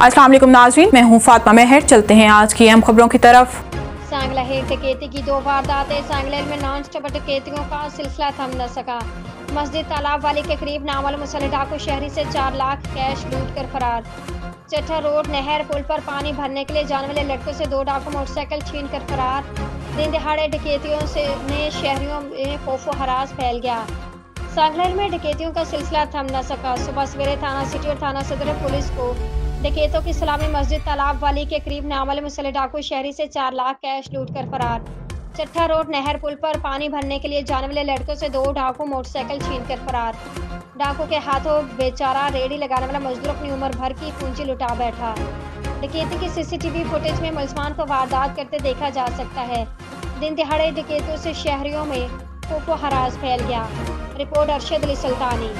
अस्सलाम वालेकुम नाज़रीन, मैं हूँ फातिमा मेहर। चलते हैं आज की अहम खबरों की तरफ। सांगलाहेर डकैती की 2 वारदातें। सांगलेर में नॉन स्टॉप डकैतियों का सिलसिला थम न सका। मस्जिद तालाब वाली के करीब नामालूम मुसल्लह डाकू शहरी से 4 लाख कैश लूट कर फरार। चट्टा रोड नहर पुल पर पानी भरने के लिए जाने वाले लड़कों से 2 डाकू मोटरसाइकिल छीन कर फरार। दिन दहाड़े डकैतियों से शहरियों में खौफो हरास फैल गया। सांगलेर में डकैतियों का सिलसिला थम न सका। सुबह सवेरे थाना सिटी और थाना सदर पुलिस को डकैतों की सलामी मस्जिद तालाब वाली के करीब नामालूम मुसल्लह डाकू शहरी से 4 लाख कैश लूट कर फरार। चट्टा रोड नहर पुल पर पानी भरने के लिए जाने वाले लड़कों से 2 डाकू मोटरसाइकिल छीन कर फरार। डाकू के हाथों बेचारा रेडी लगाने वाला मजदूर अपनी उम्र भर की पूंजी लुटा बैठा। डकैती की सीसीटीवी फुटेज में मुलजमान को वारदात करते देखा जा सकता है। दिन दिहाड़े डकैतों से शहरियों में खौफो हरास फैल गया। रिपोर्ट अरशद अली सुल्तानी।